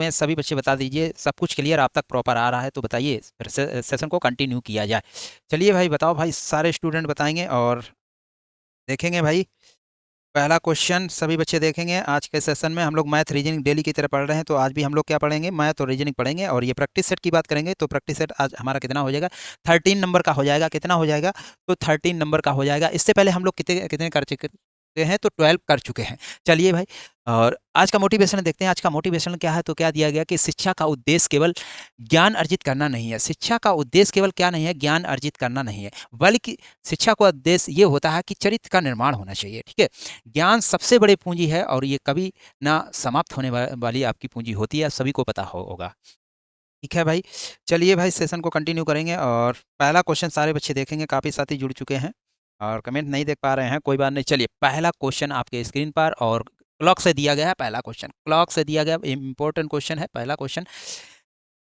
में सभी बच्चे बता दीजिए, सब कुछ क्लियर आप तक प्रॉपर आ रहा है तो बताइए, फिर सेशन को कंटिन्यू किया जाए। चलिए भाई बताओ भाई, सारे स्टूडेंट बताएंगे और देखेंगे भाई। पहला क्वेश्चन सभी बच्चे देखेंगे। आज के सेशन में हम लोग मैथ रीजनिंग डेली की तरह पढ़ रहे हैं, तो आज भी हम लोग क्या पढ़ेंगे, मैथ और रीजनिंग पढ़ेंगे। और ये प्रैक्टिस सेट की बात करेंगे तो प्रैक्टिस सेट आज हमारा कितना हो जाएगा, 13 नंबर का हो जाएगा। कितना हो जाएगा, तो 13 नंबर का हो जाएगा। इससे पहले हम लोग कितने कितने कर चुके हैं, तो 12 कर चुके हैं। चलिए भाई, और आज का मोटिवेशन देखते हैं। आज का मोटिवेशन क्या है, तो क्या दिया गया कि शिक्षा का उद्देश्य केवल ज्ञान अर्जित करना नहीं है। शिक्षा का उद्देश्य केवल क्या नहीं है, ज्ञान अर्जित करना नहीं है, बल्कि शिक्षा का उद्देश्य ये होता है कि चरित्र का निर्माण होना चाहिए। ठीक है, ज्ञान सबसे बड़ी पूंजी है और ये कभी ना समाप्त होने वाली आपकी पूंजी होती है, सभी को पता होगा। ठीक है भाई, चलिए भाई सेशन को कंटिन्यू करेंगे। और पहला क्वेश्चन सारे बच्चे देखेंगे, काफ़ी साथी जुड़ चुके हैं और कमेंट नहीं देख पा रहे हैं, कोई बात नहीं। चलिए पहला क्वेश्चन आपके स्क्रीन पर और क्लॉक से दिया गया है। पहला क्वेश्चन क्लॉक से दिया गया इंपॉर्टेंट क्वेश्चन है। पहला क्वेश्चन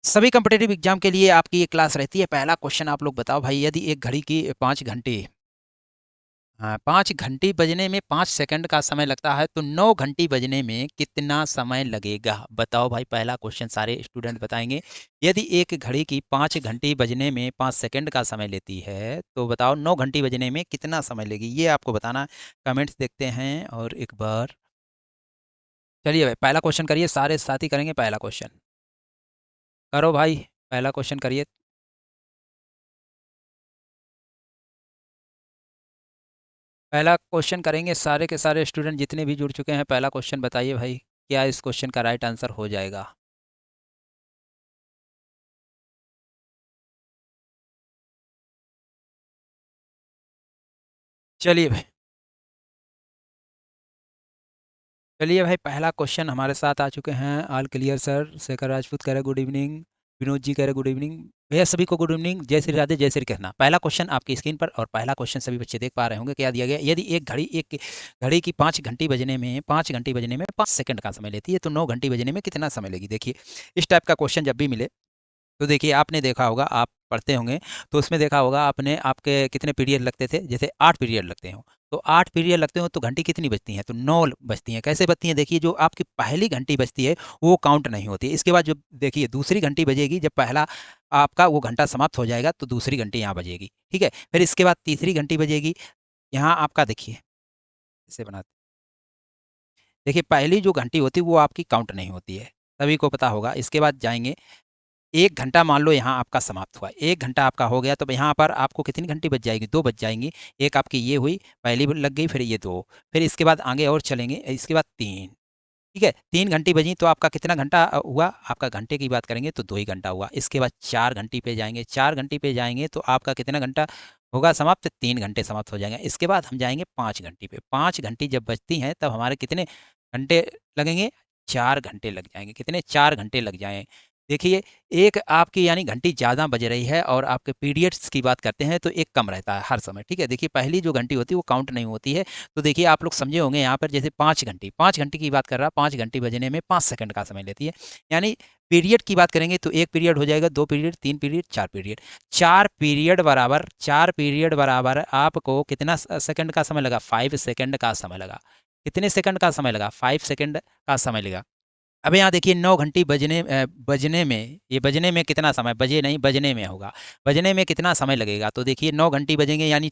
सभी कम्पिटेटिव एग्जाम के लिए आपकी ये क्लास रहती है। पहला क्वेश्चन आप लोग बताओ भाई, यदि एक घड़ी की 5 घंटे, हाँ 5 घंटी बजने में 5 सेकंड का समय लगता है, तो 9 घंटी बजने में कितना समय लगेगा, बताओ भाई। पहला क्वेश्चन सारे स्टूडेंट बताएंगे। यदि एक घड़ी की 5 घंटी बजने में 5 सेकंड का समय लेती है, तो बताओ 9 घंटी बजने में कितना समय लेगी, ये आपको बताना। कमेंट्स देखते हैं और एक बार। चलिए भाई पहला क्वेश्चन करिए, सारे साथी करेंगे पहला क्वेश्चन। करो भाई, पहला क्वेश्चन करिए। पहला क्वेश्चन करेंगे सारे के सारे स्टूडेंट जितने भी जुड़ चुके हैं। पहला क्वेश्चन बताइए भाई, क्या इस क्वेश्चन का राइट आंसर हो जाएगा। चलिए भाई, चलिए भाई पहला क्वेश्चन हमारे साथ आ चुके हैं। All clear sir, Shekhar Rajput कह रहे गुड इवनिंग, विनोद जी कह रहे गुड इवनिंग। भैया सभी को गुड इवनिंग, जय श्री राधे, जय श्री कृष्णा। पहला क्वेश्चन आपकी स्क्रीन पर और पहला क्वेश्चन सभी बच्चे देख पा रहे होंगे। क्या दिया गया, यदि एक घड़ी की 5 घंटी बजने में 5 सेकंड का समय लेती है, तो 9 घंटी बजने में कितना समय लेगी। देखिए इस टाइप का क्वेश्चन जब भी मिले तो देखिए, आपने देखा होगा, आप पढ़ते होंगे तो उसमें देखा होगा आपने, आपके कितने पीरियड लगते थे, जैसे 8 पीरियड लगते हो, तो 8 पीरियड लगते हो तो घंटी कितनी बजती हैं, तो 9 बजती हैं। कैसे बजती हैं, देखिए जो आपकी पहली घंटी बजती है वो काउंट नहीं होती है। इसके बाद जो देखिए दूसरी घंटी बजेगी, जब पहला आपका वो घंटा समाप्त हो जाएगा तो दूसरी घंटी यहाँ बजेगी। ठीक है, फिर इसके बाद तीसरी घंटी बजेगी। यहाँ आपका देखिए, इसे बनाते, देखिए पहली जो घंटी होती है वो आपकी काउंट नहीं होती है, सभी को पता होगा। इसके बाद जाएंगे, 1 घंटा मान लो यहाँ आपका समाप्त हुआ, 1 घंटा आपका हो गया, तो यहाँ पर आपको कितनी घंटी बच जाएगी, 2 बच जाएंगी। एक आपकी ये हुई, पहली लग गई, फिर ये 2, फिर इसके बाद आगे और चलेंगे, इसके बाद 3। ठीक है, 3 घंटी बजी तो आपका कितना घंटा हुआ, आपका घंटे की बात करेंगे तो 2 ही घंटा हुआ। इसके बाद 4 घंटी पे जाएंगे, 4 घंटी पे जाएंगे तो आपका कितना घंटा होगा समाप्त, 3 घंटे समाप्त हो जाएंगे। इसके बाद हम जाएंगे 5 घंटी पे, 5 घंटी जब बजती हैं तब हमारे कितने घंटे लगेंगे, 4 घंटे लग जाएंगे। कितने, 4 घंटे लग जाएंगे। देखिए, एक आपकी यानी घंटी ज़्यादा बज रही है और आपके पीरियड्स की बात करते हैं तो एक कम रहता है हर समय। ठीक है, देखिए पहली जो घंटी होती है वो काउंट नहीं होती है। तो देखिए आप लोग समझे होंगे यहाँ पर, जैसे 5 घंटी, 5 घंटी की बात कर रहा, 5 घंटी बजने में 5 सेकंड का समय लेती है। यानी पीरियड की बात करेंगे तो 1 पीरियड हो जाएगा, 2 पीरियड, 3 पीरियड, 4 पीरियड। 4 पीरियड बराबर आपको कितना सेकंड का समय लगा, 5 सेकंड का समय लगा। कितने सेकंड का समय लगा, 5 सेकंड का समय लगा। अब यहाँ देखिए 9 घंटी बजने में, ये बजने में कितना समय, बजे नहीं बजने में होगा, बजने में कितना समय लगेगा। तो देखिए 9 घंटी बजेंगे यानी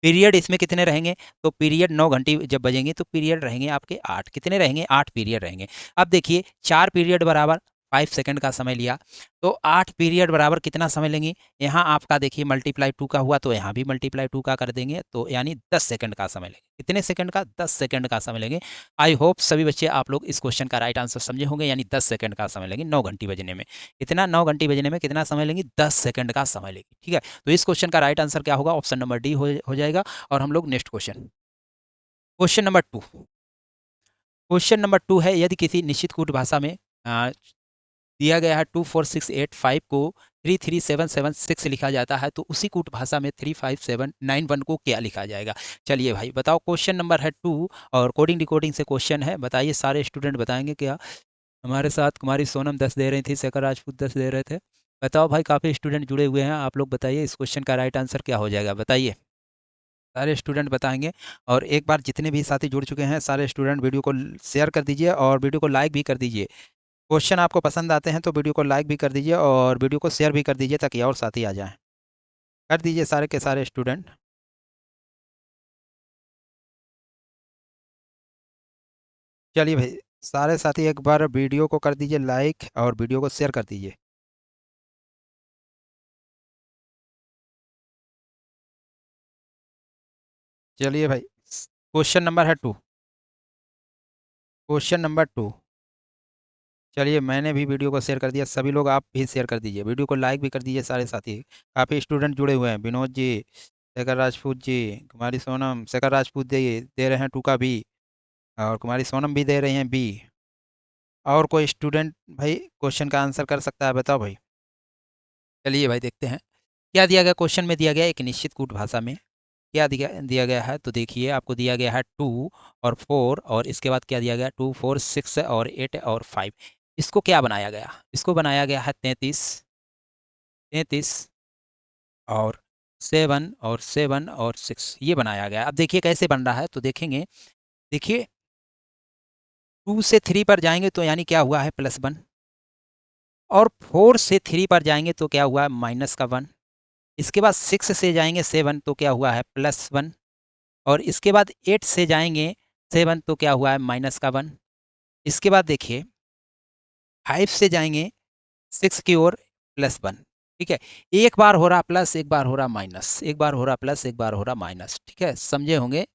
पीरियड इसमें कितने रहेंगे, तो पीरियड 9 घंटी जब बजेंगे तो पीरियड रहेंगे आपके 8। कितने रहेंगे, 8 पीरियड रहेंगे। अब देखिए 4 पीरियड बराबर 5 सेकंड का समय लिया, तो 8 पीरियड बराबर कितना समय लेंगे। यहाँ आपका देखिए मल्टीप्लाई 2 का हुआ तो यहाँ भी मल्टीप्लाई 2 का कर देंगे, तो यानी 10 सेकंड का समय लेंगे। कितने सेकंड का, 10 सेकंड का समय लेंगे। आई होप सभी बच्चे आप लोग इस क्वेश्चन का राइट आंसर समझे होंगे, यानी 10 सेकंड का समय लेंगे 9 घंटी बजने में। कितना, 9 घंटी बजने में कितना समय लेंगे, 10 सेकंड का समय लेंगे। ठीक है, तो इस क्वेश्चन का राइट आंसर क्या होगा, ऑप्शन नंबर डी हो जाएगा। और हम लोग next question, question number 2। Question number 2 है, यदि किसी निश्चित कूट भाषा में दिया गया है 24685 को 33776 लिखा जाता है, तो उसी कूट भाषा में 35791 को क्या लिखा जाएगा। चलिए भाई बताओ, क्वेश्चन नंबर है 2 और कोडिंग डिकोडिंग से क्वेश्चन है। बताइए, सारे स्टूडेंट बताएंगे क्या। हमारे साथ कुमारी सोनम 10 दे रही थी, शेखर राजपूत 10 दे रहे थे। बताओ भाई, काफ़ी स्टूडेंट जुड़े हुए हैं, आप लोग बताइए इस क्वेश्चन का राइट आंसर क्या हो जाएगा, बताइए। सारे स्टूडेंट बताएंगे। और एक बार जितने भी साथी जुड़ चुके हैं सारे स्टूडेंट वीडियो को शेयर कर दीजिए और वीडियो को लाइक भी कर दीजिए। क्वेश्चन आपको पसंद आते हैं तो वीडियो को लाइक भी कर दीजिए और वीडियो को शेयर भी कर दीजिए ताकि और साथी आ जाएं। कर दीजिए सारे के सारे स्टूडेंट। चलिए भाई, सारे साथी एक बार वीडियो को कर दीजिए लाइक और वीडियो को शेयर कर दीजिए। चलिए भाई, क्वेश्चन नंबर है 2। Question number 2। चलिए, मैंने भी वीडियो को शेयर कर दिया, सभी लोग आप भी शेयर कर दीजिए, वीडियो को लाइक भी कर दीजिए सारे साथी। काफ़ी स्टूडेंट जुड़े हुए हैं, विनोद जी, शेखर राजपूत जी, कुमारी सोनम, शेखर राजपूत दे रहे हैं 2 का बी, और कुमारी सोनम भी दे रही हैं बी। और कोई स्टूडेंट भाई क्वेश्चन का आंसर कर सकता है? बताओ भाई। चलिए भाई, देखते हैं क्या दिया गया। क्वेश्चन में दिया गया एक निश्चित कूट भाषा में क्या दिया दिया गया है, तो देखिए आपको दिया गया है 2 और 4, और इसके बाद क्या दिया गया, 2 4 6 और 8 और 5। इसको क्या बनाया गया? इसको बनाया गया है 33, 33 और 7 और 6, ये बनाया गया। अब देखिए कैसे बन रहा है, तो देखेंगे। देखिए 2 से 3 पर जाएंगे तो यानी क्या हुआ है, +1, और 4 से 3 पर जाएंगे तो क्या हुआ है, -1। इसके बाद 6 से जाएंगे 7 तो क्या हुआ है, +1, और इसके बाद 8 से जाएंगे 7 तो क्या हुआ है, -1। इसके बाद देखिए 5 से जाएंगे 6 की ओर, +1। ठीक है, एक बार हो रहा प्लस, एक बार हो रहा माइनस, एक बार हो रहा प्लस, एक बार हो रहा माइनस। ठीक है, समझे होंगे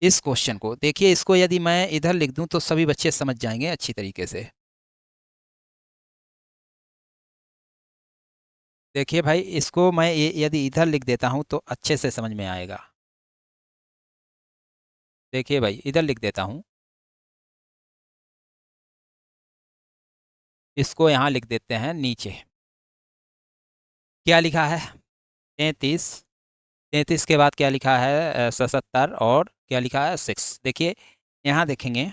इस क्वेश्चन को। देखिए इसको यदि मैं इधर लिख दूं तो सभी बच्चे समझ जाएंगे अच्छी तरीके से। देखिए भाई, इसको मैं यदि इधर लिख देता हूं तो अच्छे से समझ में आएगा। देखिए भाई, इधर लिख देता हूं, इसको यहाँ लिख देते हैं नीचे। क्या लिखा है, 33, 33 के बाद क्या लिखा है, 77, और क्या लिखा है, 6। देखिए यहाँ देखेंगे,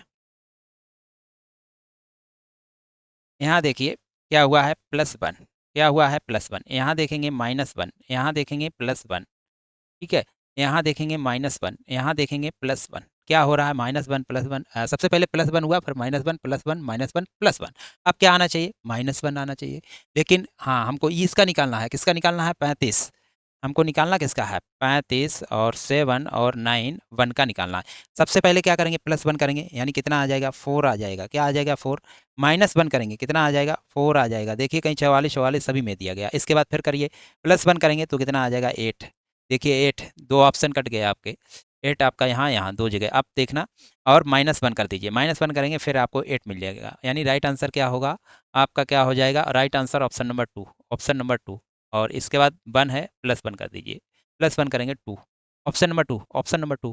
यहाँ देखिए क्या हुआ है, +1, क्या हुआ है, +1। यहाँ देखेंगे -1, यहाँ देखेंगे +1। ठीक है, यहाँ देखेंगे -1, यहाँ देखेंगे +1। क्या हो रहा है, -1 +1, सबसे पहले +1 हुआ, फिर -1 +1 -1 +1। अब क्या आना चाहिए, -1 आना चाहिए। लेकिन हाँ, हमको इसका निकालना है, किसका निकालना है, 35। हमको निकालना किसका है, 35 और 7 और 9, 1 का निकालना है। सबसे पहले क्या करेंगे, +1 करेंगे, यानी कितना आ जाएगा, 4 आ जाएगा। क्या आ जाएगा, 4। -1 करेंगे, कितना आ जाएगा, 4 आ जाएगा। देखिए कहीं 44 44 सभी में दिया गया। इसके बाद फिर करिए, +1 करेंगे तो कितना आ जाएगा, 8। देखिए 8, 2 ऑप्शन कट गए आपके, 8 आपका यहाँ यहाँ 2 जगह। अब देखना, और -1 कर दीजिए, -1 करेंगे फिर आपको 8 मिल जाएगा। यानी राइट आंसर क्या होगा आपका, क्या हो जाएगा, right answer option number 2, option number 2। और इसके बाद 1 है, +1 कर दीजिए, +1 करेंगे 2, option number 2, option number 2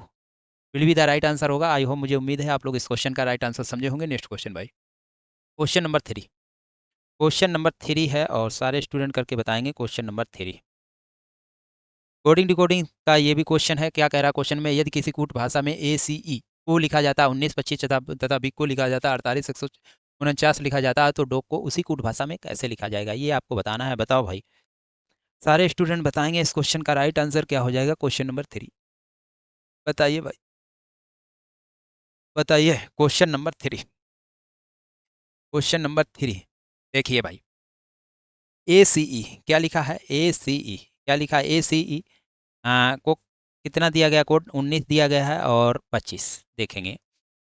will be the right answer होगा। आई होप, मुझे उम्मीद है आप लोग इस क्वेश्चन का राइट आंसर समझे होंगे। नेक्स्ट क्वेश्चन भाई, क्वेश्चन नंबर 3। क्वेश्चन नंबर 3 है और सारे स्टूडेंट करके बताएंगे क्वेश्चन नंबर 3। कोडिंग डिकोडिंग का ये भी क्वेश्चन है। क्या कह रहा है क्वेश्चन में, यदि किसी कूट भाषा में ACE को लिखा जाता है 19 25 तथा बिग को लिखा जाता है 48 149 लिखा जाता है, तो डॉग को उसी कूट भाषा में कैसे लिखा जाएगा, ये आपको बताना है। बताओ भाई, सारे स्टूडेंट बताएंगे इस क्वेश्चन का राइट आंसर क्या हो जाएगा, क्वेश्चन नंबर 3। बताइए भाई, बताइए क्वेश्चन नंबर 3। क्वेश्चन नंबर 3, देखिए भाई, ACE क्या लिखा है, ACE क्या लिखा है, ACE को कितना दिया गया, कोड 19 दिया गया है और 25। देखेंगे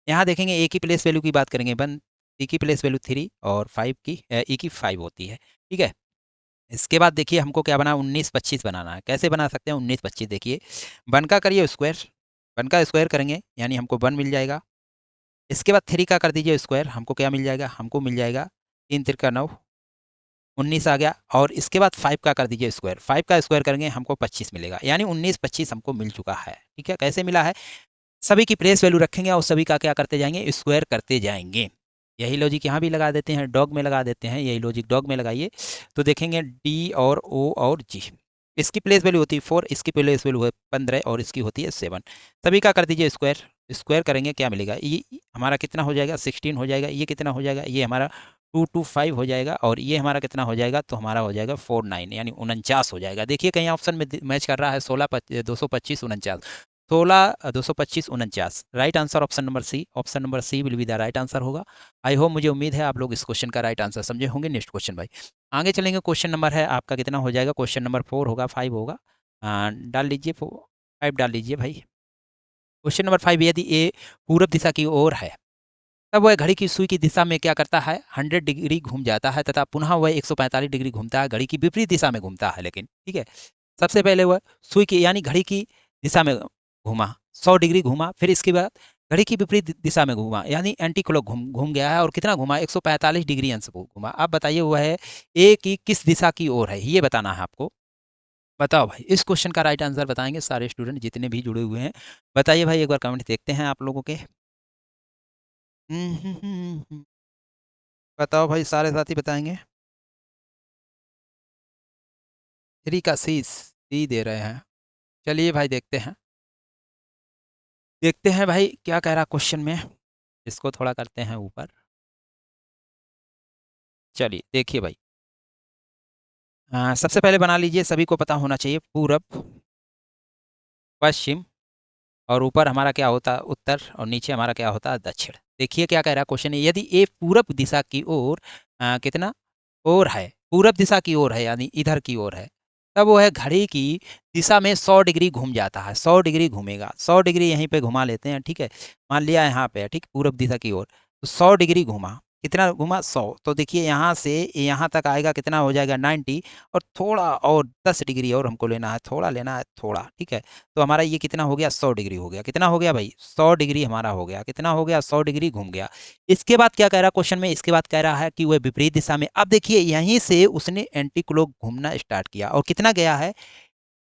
यहाँ, देखेंगे ए की प्लेस वैल्यू की बात करेंगे, 1, ई की प्लेस वैल्यू 3 और 5 की, ई की 5 होती है। ठीक है, इसके बाद देखिए हमको क्या बना, 19 25 बनाना है। कैसे बना सकते हैं 19 25, देखिए 1 का करिए स्क्वायर, 1 का स्क्वायर करेंगे यानी हमको 1 मिल जाएगा। इसके बाद 3 का कर दीजिए स्क्वायर, हमको क्या मिल जाएगा, हमको मिल जाएगा 3 3 9, 19 आ गया। और इसके बाद 5 का कर दीजिए स्क्वायर, 5 का स्क्वायर करेंगे हमको 25 मिलेगा, यानी 19 25 हमको मिल चुका है। ठीक है, कैसे मिला है, सभी की प्लेस वैल्यू रखेंगे और सभी का क्या करते जाएंगे, स्क्वायर करते जाएंगे। यही लॉजिक यहाँ भी लगा देते हैं, डॉग में लगा देते हैं, यही लॉजिक डॉग में लगाइए। तो देखेंगे D और O और G, इसकी प्लेस वैल्यू होती है 4, इसकी प्लेस वैल्यू है 15 और इसकी होती है 7। सभी का कर दीजिए स्क्वायर, स्क्वायर करेंगे क्या मिलेगा, ये हमारा कितना हो जाएगा, 16 हो जाएगा। ये कितना हो जाएगा, ये हमारा 225 हो जाएगा। और ये हमारा कितना हो जाएगा, तो हमारा हो जाएगा 49, यानी 49 हो जाएगा। देखिए कहीं ऑप्शन में मैच कर रहा है 16 225 49। 16 225 49। Right answer option number C. Option number C will be the right answer होगा। आई होप, मुझे उम्मीद है आप लोग इस क्वेश्चन का राइट आंसर समझे होंगे। नेक्स्ट क्वेश्चन भाई, आगे चलेंगे। क्वेश्चन नंबर है आपका कितना हो जाएगा, क्वेश्चन नंबर 4 होगा, 5 होगा। डाल लीजिए, 5 डाल लीजिए भाई। क्वेश्चन नंबर 5, यदि ए पूरब दिशा की ओर है तब वह घड़ी की सुई की दिशा में क्या करता है, 100 डिग्री घूम जाता है तथा पुनः वह 145 डिग्री घूमता है, घड़ी की विपरीत दिशा में घूमता है। लेकिन ठीक है, सबसे पहले वह सुई की यानी घड़ी की दिशा में घूमा, 100 डिग्री घूमा, फिर इसके बाद घड़ी की विपरीत दिशा में घूमा यानी एंटी क्लॉक घूम घूम गया है, और कितना घूमा, 145 डिग्री अंश घूमा। अब बताइए वह है ए की किस दिशा की ओर है, ये बताना है आपको। बताओ भाई, इस क्वेश्चन का राइट आंसर बताएंगे सारे स्टूडेंट जितने भी जुड़े हुए हैं। बताइए भाई, एक बार कमेंट देखते हैं आप लोगों के। बताओ भाई, सारे साथी बताएंगे। 3 का सी दे रहे हैं। चलिए भाई, देखते हैं, देखते हैं भाई क्या कह रहा क्वेश्चन में। इसको थोड़ा करते हैं ऊपर। चलिए देखिए भाई, सबसे पहले बना लीजिए, सभी को पता होना चाहिए, पूरब, पश्चिम, और ऊपर हमारा क्या होता है उत्तर, और नीचे हमारा क्या होता है दक्षिण। देखिए क्या कह रहा है क्वेश्चन, यदि ए पूरब दिशा की ओर कितना ओर है, पूरब दिशा की ओर है यानी इधर की ओर है, तब वो है घड़ी की दिशा में 100 डिग्री घूम जाता है। 100 डिग्री घूमेगा, 100 डिग्री यहीं पे घुमा लेते हैं, ठीक है। मान लिया यहाँ पे, ठीक, पूरब दिशा की ओर, तो 100 डिग्री घुमा, कितना घुमा, 100। तो देखिए यहाँ से यहाँ तक आएगा, कितना हो जाएगा 90, और थोड़ा और 10 डिग्री और हमको लेना है, थोड़ा लेना है थोड़ा, ठीक है। तो हमारा ये कितना हो गया, 100 डिग्री हो गया। कितना हो गया भाई, 100 डिग्री हमारा हो गया। कितना हो गया, 100 डिग्री घूम गया। इसके बाद क्या कह रहा है क्वेश्चन में, इसके बाद कह रहा है कि वह विपरीत दिशा में, अब देखिए यहीं से उसने एंटी क्लॉक घूमना स्टार्ट किया, और कितना गया है,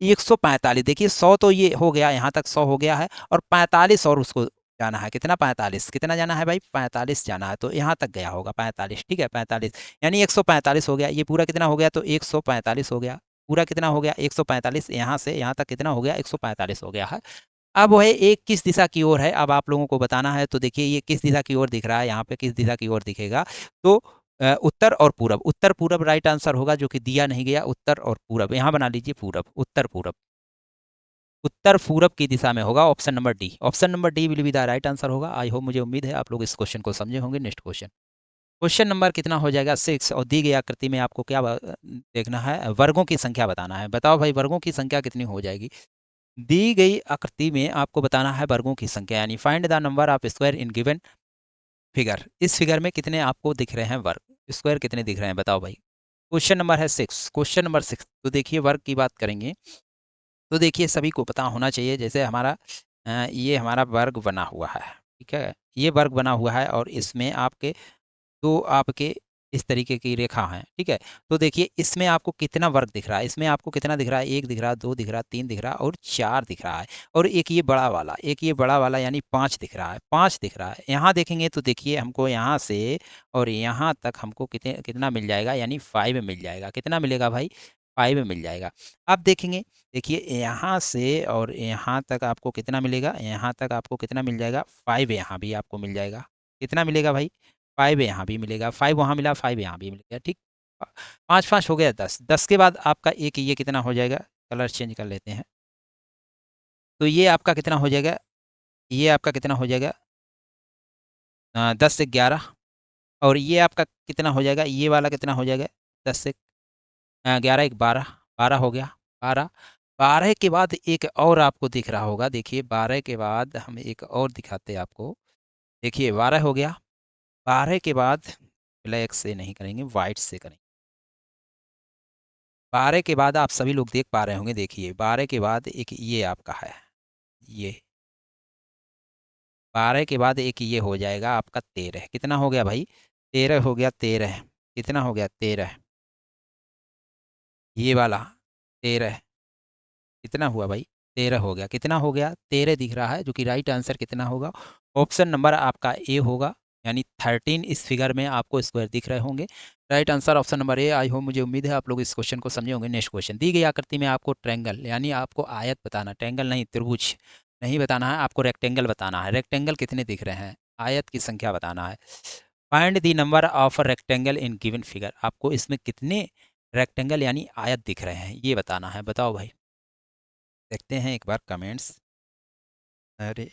145। देखिए 100 तो ये हो गया, यहाँ तक 100 हो गया है, और 45 और उसको जाना है, कितना 45, कितना जाना है भाई, 45 जाना है, तो यहाँ तक गया होगा 45, ठीक है, 45 यानी 145 हो गया। ये पूरा कितना हो गया, तो 145 हो गया। पूरा कितना हो गया, 145, यहाँ से यहाँ तक कितना हो गया, 145 हो गया है। अब वह एक किस दिशा की ओर है, अब आप लोगों को बताना है। तो देखिए ये किस दिशा की ओर दिख रहा है, यहाँ पे किस दिशा की ओर दिखेगा, तो उत्तर और पूरब, उत्तर पूरब राइट आंसर होगा, जो कि दिया नहीं गया, उत्तर और पूरब, यहाँ बना लीजिए पूरब, उत्तर पूरब, उत्तर पूरब की दिशा में होगा। Option number D, option number D will be the right answer होगा। आई होप, मुझे उम्मीद है आप लोग इस क्वेश्चन को समझे होंगे। नेक्स्ट क्वेश्चन, क्वेश्चन नंबर कितना हो जाएगा, 6, और दी गई आकृति में आपको क्या देखना है, वर्गों की संख्या बताना है। बताओ भाई, वर्गों की संख्या कितनी हो जाएगी। दी गई आकृति में आपको बताना है वर्गों की संख्या, यानी find the number of square in given figure. इस फिगर में कितने आपको दिख रहे हैं वर्ग, स्क्वायर कितने दिख रहे हैं, बताओ भाई। क्वेश्चन नंबर है 6, क्वेश्चन नंबर 6। तो देखिए वर्ग की बात करेंगे, तो देखिए सभी को पता होना चाहिए, जैसे हमारा ये हमारा वर्ग बना हुआ है, ठीक है, ये वर्ग बना हुआ है, और इसमें आपके दो आपके इस तरीके की रेखा है, ठीक है। तो देखिए इसमें आपको कितना वर्ग दिख रहा है, इसमें आपको कितना दिख रहा है, 1 दिख रहा है, 2 दिख रहा है, 3 दिख रहा है, और 4 दिख रहा है, और एक ये बड़ा वाला, एक ये बड़ा वाला यानी 5 दिख रहा है, 5 दिख रहा है। यहाँ देखेंगे तो देखिए हमको यहाँ से और यहाँ तक हमको कितना मिल जाएगा, यानी 5 मिल जाएगा। कितना मिलेगा भाई, 5 मिल जाएगा। अब देखेंगे, देखिए यहाँ से और यहाँ तक आपको कितना मिलेगा, यहाँ तक आपको कितना मिल जाएगा, 5 यहाँ भी आपको मिल जाएगा। कितना मिलेगा भाई, 5 यहाँ भी मिलेगा, 5 वहाँ मिला, 5 यहाँ भी मिल गया, ठीक। 5 5 हो गया 10, 10 के बाद आपका एक ये कितना हो जाएगा, कलर चेंज कर लेते हैं, तो ये आपका कितना हो जाएगा, ये आपका कितना हो जाएगा, 10 से 11, और ये आपका कितना हो जाएगा, ये वाला कितना हो जाएगा, 10 से 11 एक 12, 12 हो गया, 12। 12 के बाद एक और आपको दिख रहा होगा, देखिए 12 के बाद हम एक और दिखाते हैं आपको। देखिए 12 हो गया, 12 के बाद ब्लैक से नहीं करेंगे, वाइट से करेंगे। 12 के बाद आप सभी लोग देख पा रहे होंगे, देखिए 12 के बाद एक ये आपका है, ये 12 के बाद एक ये हो जाएगा आपका 13। कितना हो गया भाई, 13 हो गया, 13 कितना हो गया, 13, ये वाला 13 कितना हुआ भाई, 13 हो गया। कितना हो गया, 13 दिख रहा है, जो कि राइट आंसर कितना होगा, ऑप्शन नंबर आपका ए होगा, यानी 13 इस फिगर में आपको स्क्वायर दिख रहे होंगे। Right answer option number A. I hope, मुझे उम्मीद है आप लोग इस क्वेश्चन को समझे होंगे। नेक्स्ट क्वेश्चन, दी गई आकृति में आपको ट्रैंगल यानी आपको आयत बताना, ट्रैंगल नहीं, त्रिभुज नहीं बताना है, आपको रेक्टेंगल बताना है। रेक्टेंगल कितने दिख रहे हैं, आयत की संख्या बताना है। Find the number of rectangle in given figure, आपको इसमें कितने रेक्टेंगल यानी आयत दिख रहे हैं, ये बताना है। बताओ भाई, देखते हैं एक बार कमेंट्स। अरे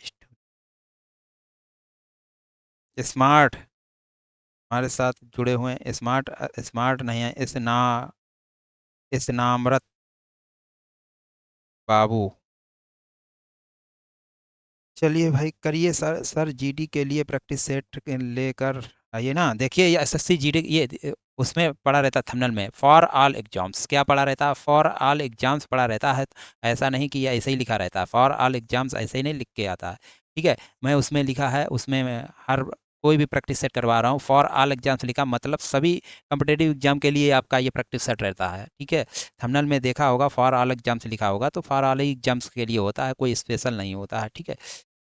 स्मार्ट हमारे साथ जुड़े हुए हैं, स्मार्ट स्मार्ट नहीं है, स्नामरत बाबू। चलिए भाई करिए सर, जीडी के लिए प्रैक्टिस सेट लेकर आइए ना। देखिए ये एसएससी जीडी ये उसमें पड़ा रहता थंबनेल में, फॉर ऑल एग्जाम्स क्या पड़ा रहता है, फॉर ऑल एग्जाम्स पड़ा रहता है। ऐसा नहीं कि ये ऐसे ही लिखा रहता है, फॉर ऑल एग्जाम्स ऐसे ही नहीं लिख के आता है। ठीक है, मैं उसमें लिखा है, उसमें मैं हर कोई भी प्रैक्टिस सेट करवा रहा हूँ, फॉर ऑल एग्जाम्स लिखा, मतलब सभी कम्पिटेटिव एग्जाम के लिए आपका ये प्रैक्टिस सेट रहता है। ठीक है, थंबनेल में देखा होगा फॉर ऑल एग्जाम्स लिखा होगा, तो फॉर ऑल एग्जाम्स के लिए होता है, कोई स्पेशल नहीं होता है। ठीक है,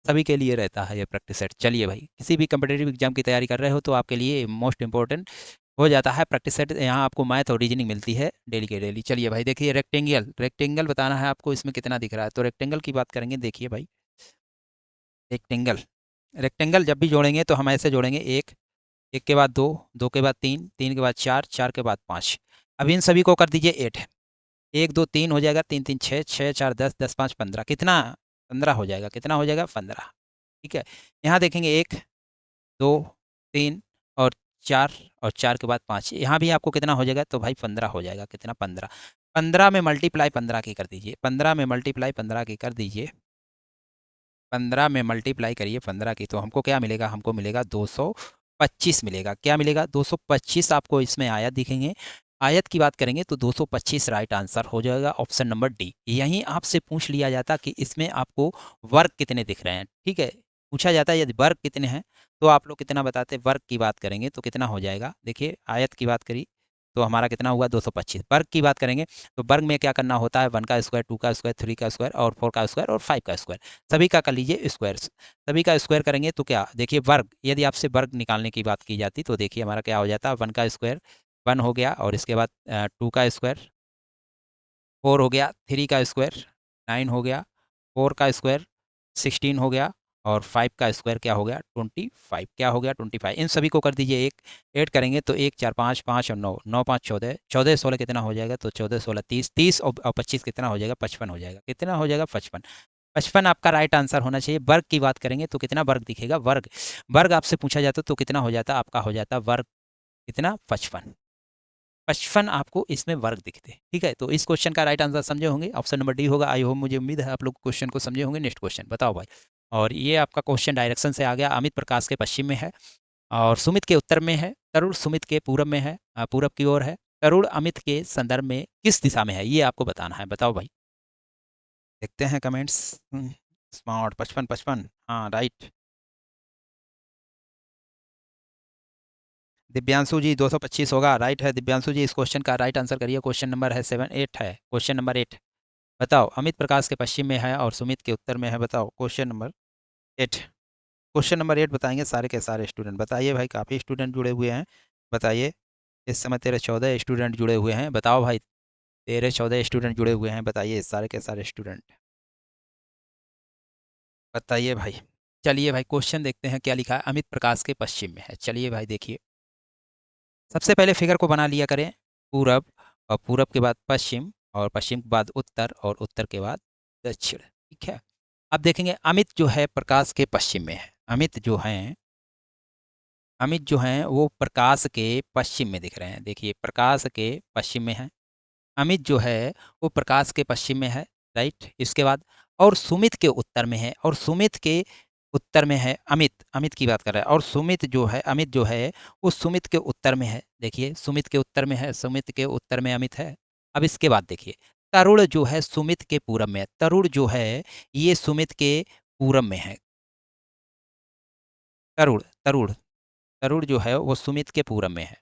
सभी के लिए रहता है ये प्रैक्टिस सेट। चलिए भाई, किसी भी कम्पिटेटिव एग्जाम की तैयारी कर रहे हो तो आपके लिए मोस्ट इंपॉर्टेंट हो जाता है प्रैक्टिस सेट। यहाँ आपको मैथ और रीजनिंग मिलती है डेली के डेली। चलिए भाई देखिए, रेक्टेंगल, रेक्टेंगल बताना है आपको, इसमें कितना दिख रहा है, तो रेक्टेंगल की बात करेंगे। देखिए भाई, रेक्टेंगल, रेक्टेंगल जब भी जोड़ेंगे तो हम ऐसे जोड़ेंगे, एक, एक के बाद दो, दो के बाद तीन, तीन के बाद चार, चार के बाद पाँच। अब इन सभी को कर दीजिए एट, एक दो तीन हो जाएगा, तीन तीन छः, छः चार दस, दस पाँच पंद्रह, कितना, पंद्रह हो जाएगा, कितना हो जाएगा, पंद्रह। ठीक है, यहाँ देखेंगे एक, दो, तीन और चार, और चार के बाद पाँच, यहाँ भी आपको कितना हो जाएगा, तो भाई पंद्रह हो जाएगा, कितना, पंद्रह। पंद्रह में मल्टीप्लाई पंद्रह की कर दीजिए, पंद्रह में मल्टीप्लाई पंद्रह की कर दीजिए, पंद्रह में मल्टीप्लाई करिए पंद्रह की, तो हमको क्या मिलेगा, हमको मिलेगा 225 मिलेगा। क्या मिलेगा, 225 आपको इसमें आयत दिखेंगे। आयत की बात करेंगे तो 225 राइट आंसर हो जाएगा, ऑप्शन नंबर डी। यहीं आपसे पूछ लिया जाता कि इसमें आपको वर्ग कितने दिख रहे हैं। ठीक है, पूछा जाता है यदि वर्ग कितने हैं तो आप लोग कितना बताते हैं। वर्ग की बात करेंगे तो कितना हो जाएगा, देखिए आयत की बात करी तो हमारा कितना हुआ, 225। वर्ग की बात करेंगे तो वर्ग में क्या करना होता है, वन का स्क्वायर, टू का स्क्वायर, थ्री का स्क्वायर और फोर का स्क्वायर और फाइव का स्क्वायर, सभी का कर लीजिए स्क्वायर। सभी का स्क्वायर करेंगे तो क्या, देखिए वर्ग, यदि आपसे वर्ग निकालने की बात की जाती तो देखिए हमारा क्या हो जाता है, वन का स्क्वायर वन हो गया, और इसके बाद टू का स्क्वायर फोर हो गया, थ्री का स्क्वायर नाइन हो गया, फोर का स्क्वायर 16 हो गया, और फाइव का स्क्वायर क्या हो गया, 25, क्या हो गया 25। इन सभी को कर दीजिए एक, ऐड करेंगे तो एक चार पाँच, पाँच और नौ, नौ पाँच चौदह, चौदह सोलह कितना हो जाएगा, तो चौदह सोलह तीस, तीस और पच्चीस कितना हो जाएगा, 55 हो जाएगा, कितना हो जाएगा, 55। 55 आपका राइट आंसर होना चाहिए। वर्ग की बात करेंगे तो कितना वर्ग दिखेगा, वर्ग, वर्ग आपसे पूछा जाता तो कितना हो जाता, आपका हो जाता वर्ग कितना, 55। 55 आपको इसमें वर्ग दिखते। ठीक है, तो इस क्वेश्चन का राइट आंसर समझे होंगे, ऑप्शन नंबर डी होगा। आई होप, मुझे उम्मीद है आप लोग क्वेश्चन को समझे होंगे। नेक्स्ट क्वेश्चन बताओ भाई। और ये आपका क्वेश्चन डायरेक्शन से आ गया, अमित प्रकाश के पश्चिम में है और सुमित के उत्तर में है, तरुण सुमित के पूरब में है, पूरब की ओर है। तरुण अमित के संदर्भ में किस दिशा में है, ये आपको बताना है। बताओ भाई, देखते हैं कमेंट्स। स्मार्ट 55, 55, हाँ राइट। दिव्यांशु जी 225 होगा, राइट है दिव्यांशु जी। इस क्वेश्चन का राइट आंसर करिए, क्वेश्चन नंबर है 7, 8 है, क्वेश्चन नंबर 8। बताओ, अमित प्रकाश के पश्चिम में है और सुमित के उत्तर में है, बताओ क्वेश्चन नंबर 8। क्वेश्चन नंबर 8 बताएंगे सारे के सारे स्टूडेंट। बताइए भाई, काफ़ी स्टूडेंट जुड़े हुए हैं, बताइए। इस समय तेरे 14 स्टूडेंट जुड़े हुए हैं, बताओ भाई, तेरे 14 स्टूडेंट जुड़े हुए हैं, बताइए सारे के सारे स्टूडेंट, बताइए भाई। चलिए भाई, क्वेश्चन देखते हैं क्या लिखा है, अमित प्रकाश के पश्चिम में है। चलिए भाई देखिए, सबसे पहले फिगर को बना लिया करें, पूरब, और पूरब के बाद पश्चिम, और पश्चिम के बाद उत्तर, और उत्तर के बाद दक्षिण। ठीक है, अब देखेंगे अमित जो है प्रकाश के पश्चिम में है। अमित जो हैं, अमित जो हैं वो प्रकाश के पश्चिम में दिख रहे हैं। देखिए प्रकाश के पश्चिम में है, अमित जो है वो प्रकाश के पश्चिम में है, राइट। इसके बाद और सुमित के उत्तर में है, और सुमित के उत्तर में है अमित, अमित की बात कर रहा है, और सुमित जो है, अमित जो है वो सुमित के उत्तर में है। देखिए सुमित के उत्तर में है, सुमित के उत्तर में अमित है। अब इसके बाद देखिए, तरुण जो है सुमित के पूरब में है, तरुण जो है ये सुमित के पूरब में है। तरुण, तरुण, तरुण जो है वो सुमित के पूरब में है।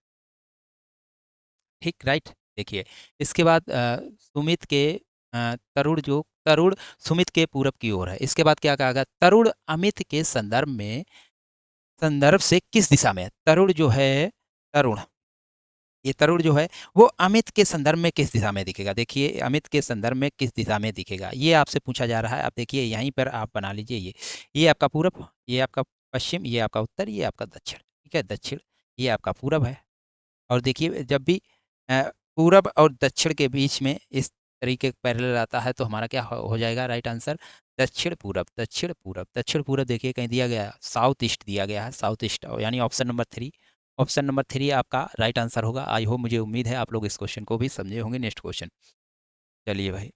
ठीक, राइट। देखिए इसके बाद सुमित के तरुण जो, तरुण सुमित के पूरब की ओर है। इसके बाद क्या कहा गया, तरुण अमित के संदर्भ में, संदर्भ से किस दिशा में है। तरुण जो है, तरुण, ये तरुण जो है वो अमित के संदर्भ में किस दिशा में दिखेगा। देखिए अमित के संदर्भ में किस दिशा में दिखेगा, ये आपसे पूछा जा रहा है। अब देखिए यहीं पर आप बना लीजिए, ये आपका पूरब, ये आपका पश्चिम, ये आपका उत्तर, ये आपका दक्षिण। ठीक है, दक्षिण, ये आपका पूरब है। और देखिए जब भी अ, पूरब और दक्षिण के बीच में इस तरीके पैरेलल आता है तो हमारा क्या हो जाएगा राइट आंसर, दक्षिण पूरब, दक्षिण पूरब, दक्षिण पूरब देखिए कहीं दिया गया है, साउथ ईस्ट दिया गया है, साउथ ईस्ट, यानी ऑप्शन नंबर 3, ऑप्शन नंबर 3 आपका राइट आंसर होगा। आई होप, मुझे उम्मीद है आप लोग इस क्वेश्चन को भी समझे होंगे। नेक्स्ट क्वेश्चन, चलिए भाई,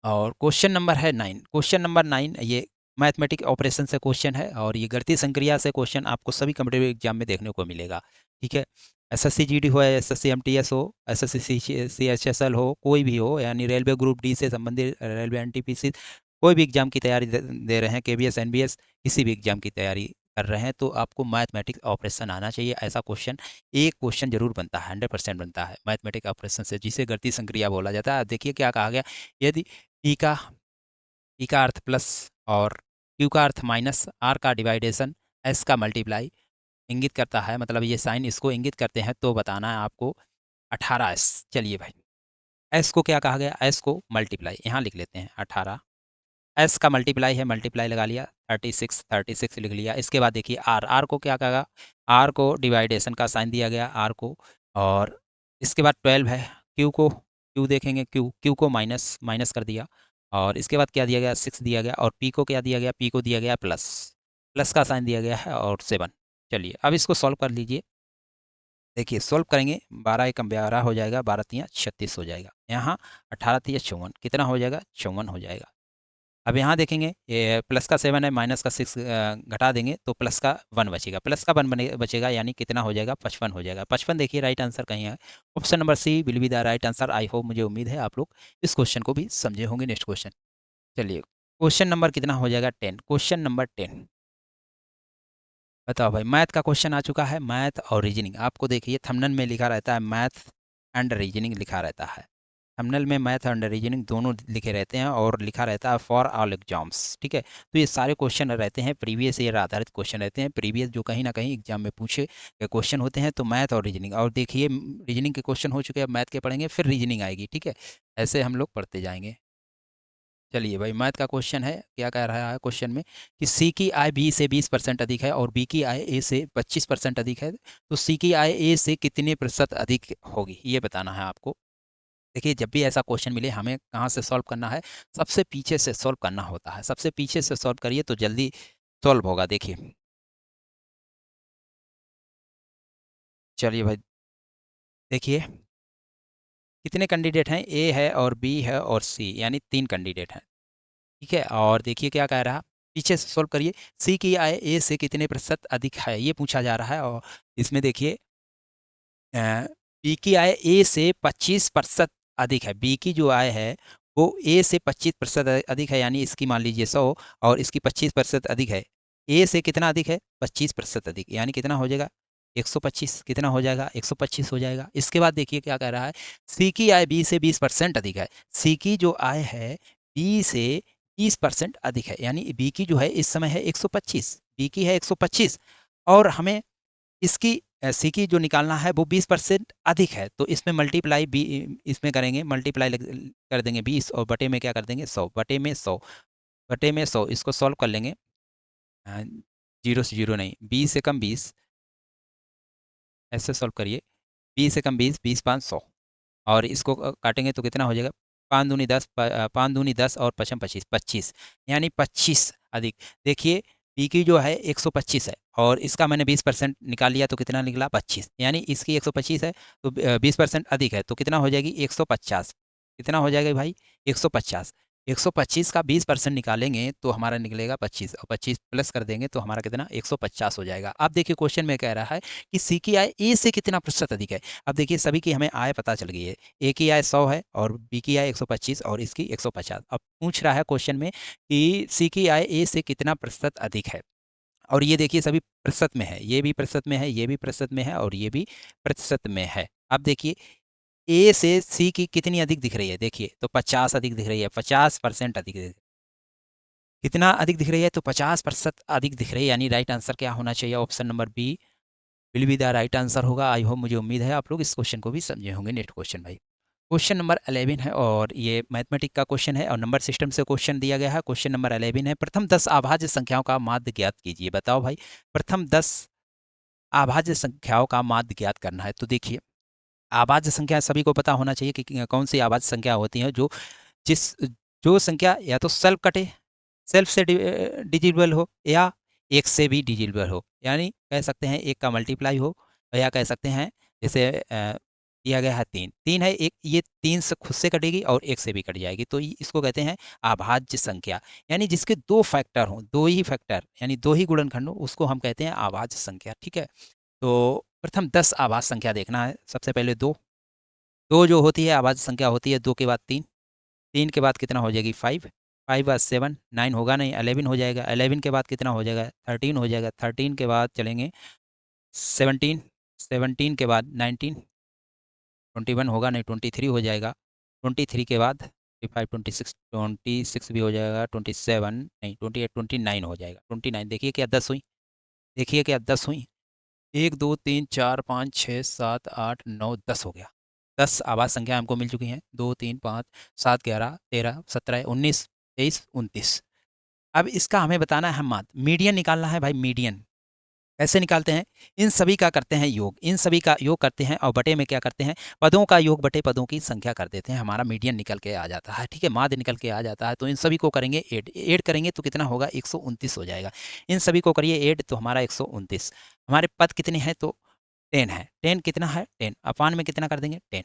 और क्वेश्चन नंबर है 9, क्वेश्चन नंबर 9 ये मैथमेटिक ऑपरेशन से क्वेश्चन है, और ये गणितीय संक्रिया से क्वेश्चन आपको सभी कॉम्पिटिटिव एग्जाम में देखने को मिलेगा। ठीक है, एसएससी जीडी हो, एसएससी एमटीएस हो, एसएससी सीएचएसएल हो, कोई भी हो, यानी रेलवे ग्रुप डी से संबंधित, रेलवे एनटीपीसी, कोई भी एग्जाम की तैयारी दे रहे हैं, केबीएस एनबीएस, किसी भी एग्जाम की तैयारी कर रहे हैं, तो आपको मैथमेटिक्स ऑपरेशन आना चाहिए। ऐसा क्वेश्चन, एक क्वेश्चन जरूर बनता है, 100% बनता है मैथमेटिक ऑपरेशन से, जिसे गणितीय संक्रिया बोला जाता है। देखिए क्या कहा गया, यदि पी का पी का अर्थ प्लस और क्यू का अर्थ माइनस, आर का डिवाइडेशन, एस का मल्टीप्लाई इंगित करता है, मतलब ये साइन इसको इंगित करते हैं, तो बताना है आपको 18s। चलिए भाई, एस को क्या कहा गया, एस को मल्टीप्लाई, यहाँ लिख लेते हैं 18, एस का मल्टीप्लाई है, मल्टीप्लाई लगा लिया, 36, 36 लिख लिया। इसके बाद देखिए आर, आर को क्या कहा, आर को डिवाइडेशन का साइन दिया गया, आर को, और इसके बाद 12 है, क्यू को, क्यू देखेंगे, क्यू, क्यू को माइनस, माइनस कर दिया, और इसके बाद क्या दिया गया, 6 दिया गया, और पी को क्या दिया गया, पी को दिया गया प्लस, प्लस का साइन दिया गया है, और 7। चलिए अब इसको सॉल्व कर लीजिए। देखिए सॉल्व करेंगे, 12 एकम 12 हो जाएगा, 12 तियाँ 36 हो जाएगा, यहाँ 18 तियाँ 54, कितना हो जाएगा, 54 हो जाएगा। अब यहाँ देखेंगे, ये प्लस का 7 है, माइनस का 6 घटा देंगे तो प्लस का 1 बचेगा, प्लस का 1 बचेगा, यानी कितना हो जाएगा, 55 हो जाएगा। 55 देखिए राइट आंसर कहीं है, option number C will be the right answer. I hope, मुझे उम्मीद है आप लोग इस क्वेश्चन को भी समझे होंगे। नेक्स्ट क्वेश्चन, चलिए क्वेश्चन नंबर कितना हो जाएगा, 10, क्वेश्चन नंबर 10, बताओ भाई, मैथ का क्वेश्चन आ चुका है, मैथ और रीजनिंग। आपको देखिए थंबनेल में लिखा रहता है मैथ एंड रीजनिंग लिखा रहता है, थंबनेल में मैथ एंड रीजनिंग दोनों लिखे रहते हैं, और लिखा रहता है फॉर ऑल एग्जाम्स। ठीक है, तो ये सारे क्वेश्चन रहते हैं प्रीवियस ईयर आधारित क्वेश्चन रहते हैं, प्रीवियस जो कहीं ना कहीं एग्जाम में पूछे गए क्वेश्चन होते हैं, तो मैथ और रीजनिंग, और देखिए रीजनिंग के क्वेश्चन हो चुके हैं, मैथ के पढ़ेंगे, फिर रीजनिंग आएगी। ठीक है, ऐसे हम लोग पढ़ते जाएंगे। चलिए भाई, मैथ का क्वेश्चन है, क्या कह रहा है क्वेश्चन में, कि सी की आय बी से 20% अधिक है, और बी की आय ए से 25% अधिक है, तो सी की आय ए से कितने प्रतिशत अधिक होगी, ये बताना है आपको। देखिए जब भी ऐसा क्वेश्चन मिले, हमें कहाँ से सॉल्व करना है, सबसे पीछे से सॉल्व करना होता है, सबसे पीछे से सॉल्व करिए तो जल्दी सॉल्व होगा। देखिए, चलिए भाई, देखिए कितने कैंडिडेट हैं, ए है और बी है और सी, यानी 3 कैंडिडेट हैं। ठीक है, और देखिए क्या कह रहा, पीछे से सॉल्व करिए, सी की आय ए से कितने प्रतिशत अधिक है, ये पूछा जा रहा है, और इसमें देखिए बी की आय ए से 25% अधिक है, बी की जो आय है वो ए से 25% अधिक है, यानी इसकी मान लीजिए 100, और इसकी 25% अधिक है, ए से कितना अधिक है, 25% अधिक, यानी कितना हो जाएगा, 125, कितना हो जाएगा, 125 हो जाएगा। इसके बाद देखिए क्या कह रहा है, सी की आय बी से 20% अधिक है, सी की जो आय है बी से 20% अधिक है, यानी बी की जो है इस समय है 125, बी की है 125, और हमें इसकी सी की जो निकालना है वो 20% अधिक है, तो इसमें मल्टीप्लाई बी, इसमें करेंगे मल्टीप्लाई कर देंगे 20, और बटे में क्या कर देंगे 100, बटे में 100, बटे में 100, इसको सॉल्व कर लेंगे। अ, जीरो से जीरो नहीं, 20 से कम 20, ऐसे सॉल्व करिए, 20 से कम 20, 20 5 100, और इसको काटेंगे तो कितना हो जाएगा, 5 दूनी 10, 5 दूनी 10 और 5 25, 25, यानी 25 अधिक। देखिए पी की जो है 125 है, और इसका मैंने 20% निकाल लिया, तो कितना निकला 25, यानी इसकी 125 है, तो 20% अधिक है, तो कितना हो जाएगी 150, कितना हो जाएगा भाई 150, 125 का 20% निकालेंगे तो हमारा निकलेगा 25, और 25 प्लस कर देंगे तो हमारा कितना 150 हो जाएगा। अब देखिए क्वेश्चन में कह रहा है कि सी की आय ए से कितना प्रतिशत अधिक है। अब देखिए सभी की हमें आय पता चल गई है, ए की आय 100 है, और बी की आय 125, और इसकी 150। अब पूछ रहा है क्वेश्चन में कि सी की आय ए से कितना प्रतिशत अधिक है, और ये देखिए सभी प्रतिशत में है, ये भी प्रतिशत में है, ये भी प्रतिशत में है, और ये भी प्रतिशत में है। अब देखिए ए से सी की कितनी अधिक दिख रही है, देखिए तो 50 अधिक दिख रही है, 50% अधिक दिख, कितना अधिक दिख रही है, तो 50% अधिक दिख रही है, यानी राइट आंसर क्या होना चाहिए, option number B will be the right answer होगा। आई होप, मुझे उम्मीद है आप लोग इस क्वेश्चन को भी समझे होंगे। नेक्स्ट क्वेश्चन भाई, क्वेश्चन नंबर 11 है, और ये मैथमेटिक का क्वेश्चन है, और नंबर सिस्टम से क्वेश्चन दिया गया है। क्वेश्चन नंबर 11 है, प्रथम 10 अभाज्य संख्याओं का माध्य ज्ञात कीजिए। बताओ भाई, प्रथम 10 अभाज्य संख्याओं का माध्य ज्ञात करना है। तो देखिए अभाज्य संख्या सभी को पता होना चाहिए कि कौन सी अभाज्य संख्या होती है, जो जिस जो संख्या या तो सेल्फ से डिजिबल हो या एक से भी डिजिबल हो, यानी कह सकते हैं एक का मल्टीप्लाई हो, या कह सकते हैं जैसे दिया गया है 3, 3 है एक, ये 3 से खुद से कटेगी और एक से भी कट जाएगी, तो इसको कहते हैं अभाज्य संख्या, यानी जिसके दो फैक्टर हों, दो ही फैक्टर यानी दो ही गुणनखंड हो, उसको हम कहते हैं अभाज्य संख्या। ठीक है, तो प्रथम 10 अभाज्य संख्या देखना है। सबसे पहले दो, दो जो होती है अभाज्य संख्या होती है, दो के बाद तीन, तीन के बाद कितना हो जाएगी 5, 5 बाद 7, 9 होगा नहीं, 11 हो जाएगा, 11 के बाद कितना हो जाएगा 13 हो जाएगा, 13 के बाद चलेंगे 17, 17 के बाद 19, 21 होगा नहीं, 23 हो जाएगा, 23 के बाद 25, 26, 26 भी हो जाएगा, 27 नहीं, 28, 29 हो जाएगा, 29। देखिए क्या 10 हुई, देखिए क्या 10 हुई, 1 2 3 4 5 6 7 8 9 10 हो गया। 10 आवाज संख्या हमको मिल चुकी हैं, 2 3 5 7 11 13 17 19 23 29। अब इसका हमें बताना है माध्य, मीडियन निकालना है भाई, मीडियन कैसे निकालते हैं, इन सभी का करते हैं योग, इन सभी का योग करते हैं और बटे में क्या करते हैं, पदों का योग बटे पदों की संख्या कर देते हैं, हमारा मीडियन निकल के आ जाता है। ठीक है, माध्य निकल के आ जाता है, तो इन सभी को करेंगे ऐड, ऐड करेंगे तो कितना होगा 129 हो जाएगा। इन सभी को करिए ऐड तो हमारा 129। हमारे पद कितने हैं तो 10 है, 10 कितना है 10, अपान में कितना कर देंगे 10,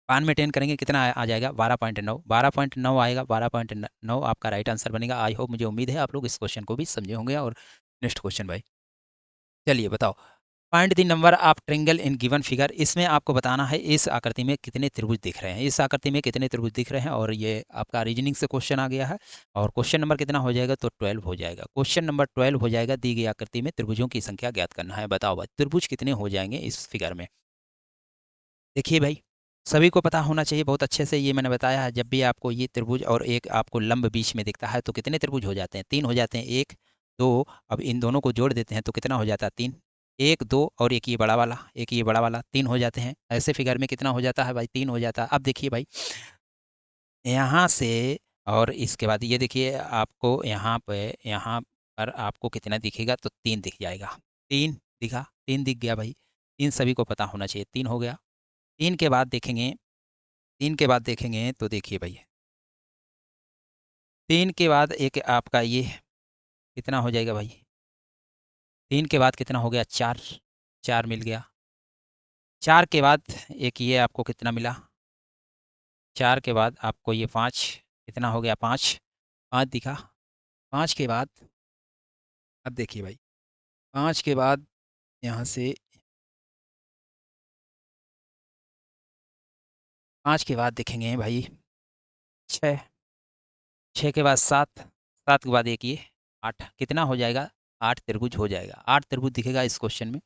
पान में 10 करेंगे कितना आ जाएगा 12.9, 12.9 आएगा, 12.9 आपका राइट आंसर बनेगा। आई होप, मुझे उम्मीद है आप लोग इस क्वेश्चन को भी समझे होंगे। और नेक्स्ट क्वेश्चन भाई, चलिए बताओ, find the number of triangle in given figure, इसमें आपको बताना है इस आकृति में कितने त्रिभुज दिख रहे हैं, इस आकृति में कितने त्रिभुज दिख रहे हैं, और ये आपका रीजनिंग से क्वेश्चन आ गया है। और क्वेश्चन नंबर कितना हो जाएगा तो 12 हो जाएगा, क्वेश्चन नंबर 12 हो जाएगा। दी गई आकृति में त्रिभुजों की संख्या ज्ञात करना है। बताओ भाई त्रिभुज कितने हो जाएंगे इस फिगर में। देखिए भाई, सभी को पता होना चाहिए बहुत अच्छे से, ये मैंने बताया है, जब भी आपको ये त्रिभुज और एक आपको लंब बीच में दिखता है तो कितने त्रिभुज हो जाते हैं, 3 हो जाते हैं, 1 2। अब इन दोनों को जोड़ देते हैं तो कितना हो जाता है 3, 1 2 और एक ये बड़ा वाला, एक ये बड़ा वाला, 3 हो जाते हैं। ऐसे फिगर में कितना हो जाता है भाई 3 हो जाता है। अब देखिए भाई, यहाँ से और इसके बाद ये देखिए आपको यहाँ पर आपको कितना दिखेगा तो 3 दिख जाएगा, 3 दिखा, 3 दिख गया भाई, 3 सभी को पता होना चाहिए, 3 हो गया। 3 के बाद देखेंगे, 3 के बाद देखेंगे तो देखिए भाई, 3 के बाद एक आपका ये कितना हो जाएगा भाई, 3 के बाद कितना हो गया 4, 4 मिल गया। 4 के बाद एक ये आपको कितना मिला, 4 के बाद आपको ये 5 कितना हो गया 5, 5 दिखा। 5 के बाद अब देखिए भाई, 5 के बाद यहाँ से 5 के बाद देखेंगे भाई 6, 6 के बाद 7, 7 के बाद एक ये 8, कितना हो जाएगा 8 त्रिभुज हो जाएगा, 8 त्रिभुज दिखेगा इस क्वेश्चन में।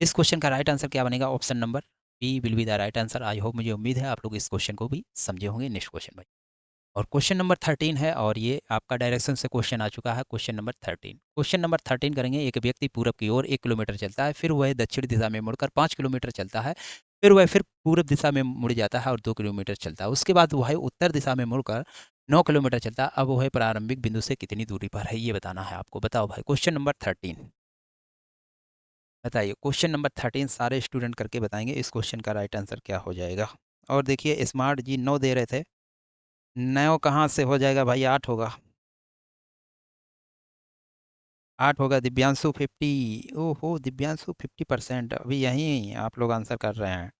इस क्वेश्चन का राइट आंसर क्या बनेगा, option number B will be the right answer. I hope, मुझे उम्मीद है आप लोग इस क्वेश्चन को भी समझे होंगे। नेक्स्ट क्वेश्चन भाई, और क्वेश्चन नंबर 13 है, और ये आपका डायरेक्शन से क्वेश्चन आ चुका है। क्वेश्चन नंबर 13, क्वेश्चन नंबर 13 करेंगे। एक व्यक्ति पूरब की ओर 1 किलोमीटर चलता है, फिर वह दक्षिण दिशा में मुड़कर 5 किलोमीटर चलता है, फिर वह फिर पूरब दिशा में मुड़ जाता है और 2 किलोमीटर चलता है, उसके बाद वह उत्तर दिशा में मुड़कर 9 किलोमीटर चलता है। अब वह प्रारंभिक बिंदु से कितनी दूरी पर है, ये बताना है आपको। बताओ भाई क्वेश्चन नंबर 13, बताइए क्वेश्चन नंबर 13 सारे स्टूडेंट करके बताएंगे इस क्वेश्चन का राइट आंसर क्या हो जाएगा। और देखिए स्मार्ट जी 9 दे रहे थे, 9 कहाँ से हो जाएगा भाई, 8 होगा, 8 होगा। दिव्यांशु 50, ओहो दिव्यांशु 50%, अभी यहीं आप लोग आंसर कर रहे हैं।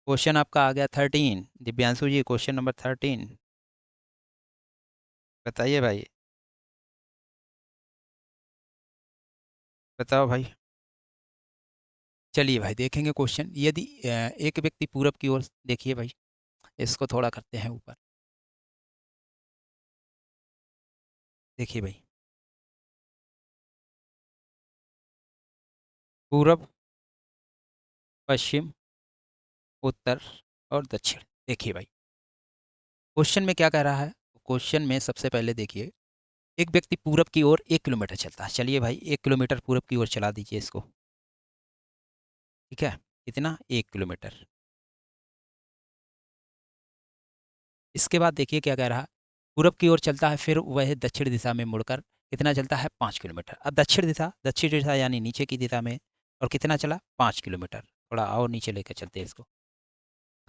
क्वेश्चन आपका आ गया 13, दिव्यांशु जी क्वेश्चन नंबर 13 बताइए भाई, बताओ भाई। चलिए भाई देखेंगे क्वेश्चन, यदि एक व्यक्ति पूरब की ओर, देखिए भाई इसको थोड़ा करते हैं ऊपर, देखिए भाई पूरब, पश्चिम, उत्तर और दक्षिण। देखिए भाई क्वेश्चन में क्या कह रहा है, क्वेश्चन में सबसे पहले देखिए, एक व्यक्ति पूरब की ओर 1 किलोमीटर चलता है, चलिए भाई 1 किलोमीटर पूरब की ओर चला दीजिए इसको, ठीक है, कितना 1 किलोमीटर। इसके बाद देखिए क्या कह रहा है, पूरब की ओर चलता है, फिर वह दक्षिण दिशा में मुड़कर कितना चलता है 5 किलोमीटर। अब दक्षिण दिशा यानी नीचे की दिशा में, और कितना चला 5 किलोमीटर। थोड़ा और नीचे लेकर चलते हैं इसको,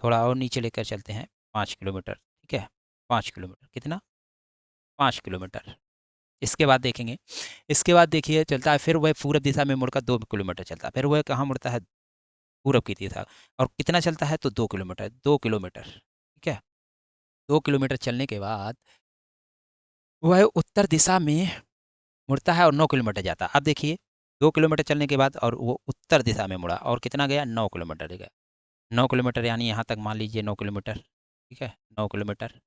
थोड़ा और नीचे लेकर चलते हैं 5 किलोमीटर, ठीक है, 5 किलोमीटर कितना 5 किलोमीटर। इसके बाद देखेंगे, इसके बाद देखिए चलता है, फिर वह पूरब दिशा में मुड़कर 2 किलोमीटर चलता है, फिर वह कहाँ मुड़ता है, पूरब की दिशा, और कितना चलता है तो 2 किलोमीटर, 2 किलोमीटर, ठीक है। 2 किलोमीटर चलने के बाद वह उत्तर दिशा में मुड़ता है और 9 किलोमीटर जाता है। अब देखिए 2 किलोमीटर चलने के बाद और वो उत्तर दिशा में मुड़ा और कितना गया, 9 किलोमीटर गया। 9 किलोमीटर यानी यहाँ तक मान लीजिए 9 किलोमीटर, ठीक है, 9 किलोमीटर।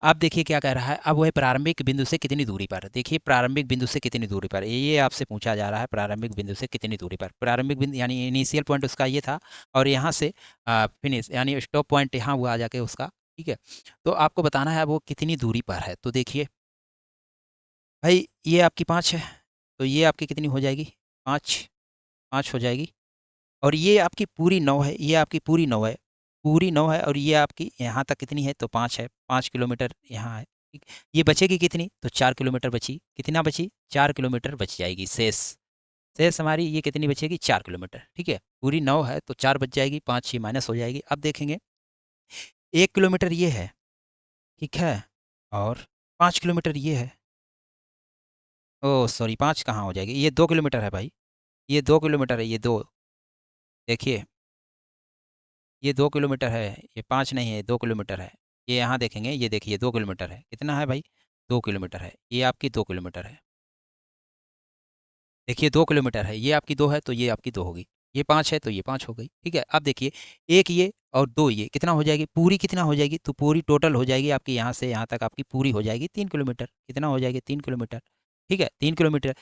अब देखिए क्या कह रहा है, अब वह प्रारंभिक बिंदु से कितनी दूरी पर, देखिए प्रारंभिक बिंदु से कितनी दूरी पर, ये आपसे पूछा जा रहा है, प्रारंभिक बिंदु से कितनी दूरी पर। प्रारंभिक बिंदु यानी इनिशियल पॉइंट उसका ये था, और यहाँ से फिनिश यानी स्टॉप पॉइंट यहाँ हुआ आ जाके उसका, ठीक है। तो आपको बताना है वो कितनी दूरी पर है। तो देखिए भाई ये आपकी 5 है, तो ये आपकी कितनी हो जाएगी, 5, 5 हो जाएगी। और ये आपकी पूरी 9 है, ये आपकी पूरी 9 है, पूरी 9 है, और ये आपकी यहाँ तक कितनी है तो 5 है, 5 किलोमीटर यहाँ है, ठीक। ये बचेगी कितनी तो 4 किलोमीटर बची, कितना बची, 4 किलोमीटर बच जाएगी शेष। शेष हमारी ये कितनी बचेगी, 4 किलोमीटर, ठीक है। पूरी 9 है तो 4 बच जाएगी, 5 ही माइनस हो जाएगी। अब देखेंगे 1 किलोमीटर ये है, ठीक है, और 5 किलोमीटर ये है, ओह सॉरी 5 कहाँ हो जाएगी, ये 2 किलोमीटर है भाई, ये 2 किलोमीटर है, ये 2, देखिए ये 2 किलोमीटर है, ये 5 नहीं है, 2 किलोमीटर है। ये यहाँ देखेंगे, ये देखिए 2 किलोमीटर है, कितना है भाई, 2 किलोमीटर है, ये आपकी 2 किलोमीटर है। देखिए 2 किलोमीटर है, ये आपकी 2 है तो ये आपकी 2 होगी, ये 5 है तो ये 5 हो गई, ठीक है। अब देखिए 1 ये और 2 ये कितना हो जाएगी, पूरी कितना हो जाएगी, तो पूरी टोटल हो जाएगी आपकी यहाँ से यहाँ तक आपकी पूरी हो जाएगी 3 किलोमीटर, कितना हो जाएगी 3 किलोमीटर, ठीक है, 3 किलोमीटर।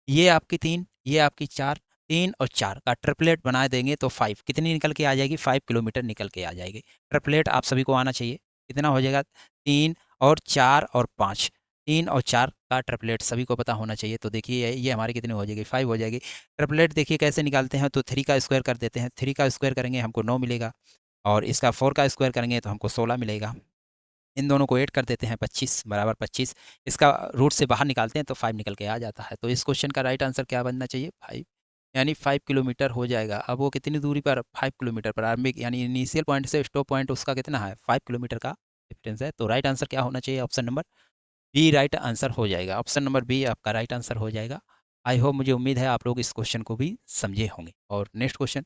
ये आपकी 3, ये आपकी 4, 3 और 4 का ट्रिपलेट बना देंगे तो 5 कितनी निकल के आ जाएगी, 5 किलोमीटर निकल के आ जाएगी। ट्रिपलेट आप सभी को आना चाहिए, कितना हो जाएगा, 3 और 4 और 5, 3 और 4 का ट्रिपलेट सभी को पता होना चाहिए। तो देखिए ये हमारी कितनी हो जाएगी, 5 हो जाएगी। ट्रिपलेट देखिए कैसे निकालते हैं, तो 3 का स्क्वायर कर देते हैं, 3 का स्क्वायर करेंगे हमको 9 मिलेगा, और इसका 4 का स्क्वायर करेंगे तो हमको 16 मिलेगा। इन दोनों को ऐड कर देते हैं, 25 बराबर 25, इसका रूट से बाहर निकालते हैं तो 5 निकल के आ जाता है। तो इस क्वेश्चन का राइट आंसर क्या बनना चाहिए, 5, यानी 5 किलोमीटर हो जाएगा। अब वो कितनी दूरी पर, 5 किलोमीटर प्रारंभिक यानी इनिशियल पॉइंट से स्टॉप पॉइंट उसका कितना है, 5 किलोमीटर का डिस्टेंस है। तो राइट आंसर क्या होना चाहिए, option number B right answer हो जाएगा, ऑप्शन नंबर बी आपका राइट आंसर हो जाएगा। आई होप, मुझे उम्मीद है आप लोग इस क्वेश्चन को भी समझे होंगे। और नेक्स्ट क्वेश्चन,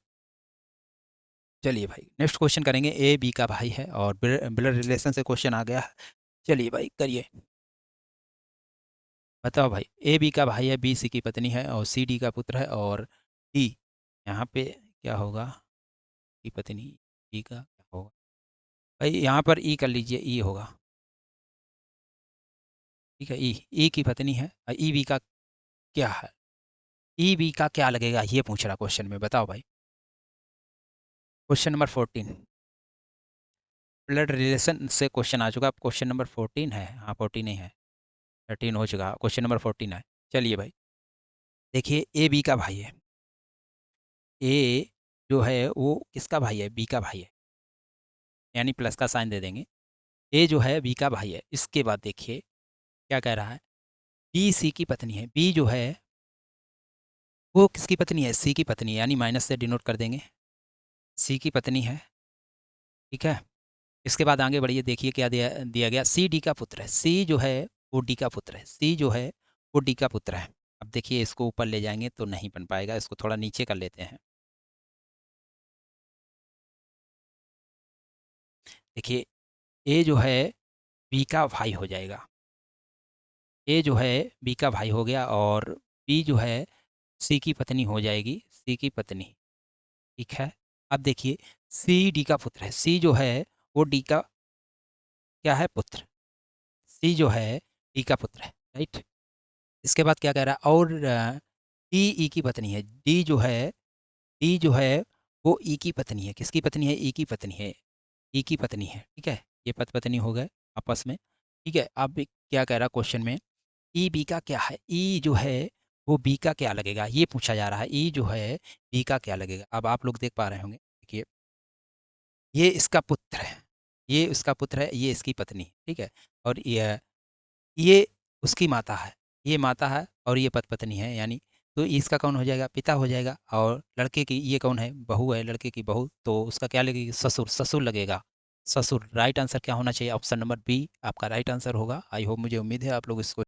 चलिए भाई नेक्स्ट क्वेश्चन करेंगे, ए बी का भाई है और ब्लड रिलेशन से क्वेश्चन आ गया है। चलिए भाई करिए, बताओ भाई, ए बी का भाई है, बी सी की पत्नी है और सी डी का पुत्र है, और डी यहाँ पे क्या होगा, की पत्नी, ई का क्या होगा भाई, यहाँ पर ई कर लीजिए, ई होगा, ठीक है। ई की पत्नी है, ई बी का क्या है, ई बी का क्या लगेगा, ये पूछ रहा क्वेश्चन में, बताओ भाई। क्वेश्चन नंबर 14, ब्लड रिलेशन से क्वेश्चन आ चुका, अब क्वेश्चन नंबर 14 है, हाँ 14 ही है, 13 हो चुका, क्वेश्चन नंबर 14 है। चलिए भाई देखिए, ए बी का भाई है, ए जो है वो किसका भाई है, बी का भाई है, यानी प्लस का साइन दे देंगे। ए जो है बी का भाई है, इसके बाद देखिए क्या कह रहा है, बी सी की पत्नी है, बी जो है वो किसकी पत्नी है, सी की पत्नी है, यानी माइनस से डिनोट कर देंगे, सी की पत्नी है, ठीक है। इसके बाद आगे बढ़िए, देखिए क्या दिया दिया गया, सी डी का पुत्र है, सी जो है वो डी का पुत्र है, सी जो है वो डी का पुत्र है। अब देखिए इसको ऊपर ले जाएंगे तो नहीं बन पाएगा, इसको थोड़ा नीचे कर लेते हैं। देखिए ए जो है बी का भाई हो जाएगा, ए जो है बी का भाई हो गया, और बी जो है सी की पत्नी हो जाएगी, सी की पत्नी, ठीक है। अब देखिए सी डी का पुत्र है, सी जो है वो डी का क्या है, पुत्र, सी जो है डी का पुत्र है, राइट। इसके बाद क्या कह रहा है, और डी ई की पत्नी है, डी जो है वो ई की पत्नी है, किसकी पत्नी है, ई की पत्नी है, ई की पत्नी है, ठीक है। ये पति पत्नी हो गए आपस में, ठीक है। अब क्या कह रहा है क्वेश्चन में, ई बी का क्या है, ई जो है वो बी का क्या लगेगा, ये पूछा जा रहा है, ई जो है बी का क्या लगेगा। अब आप लोग देख पा रहे होंगे, देखिए ये इसका पुत्र है, ये उसका पुत्र है, ये इसकी पत्नी, ठीक है। और ये उसकी माता है, ये माता है और ये पति पत्नी है, यानी तो इसका कौन हो जाएगा, पिता हो जाएगा। और लड़के की ये कौन है, बहू है, लड़के की बहू, तो उसका क्या लगेगी, ससुर, ससुर लगेगा, ससुर। राइट आंसर क्या होना चाहिए? ऑप्शन नंबर बी आपका राइट आंसर होगा। आई होप, मुझे उम्मीद है आप लोग इसको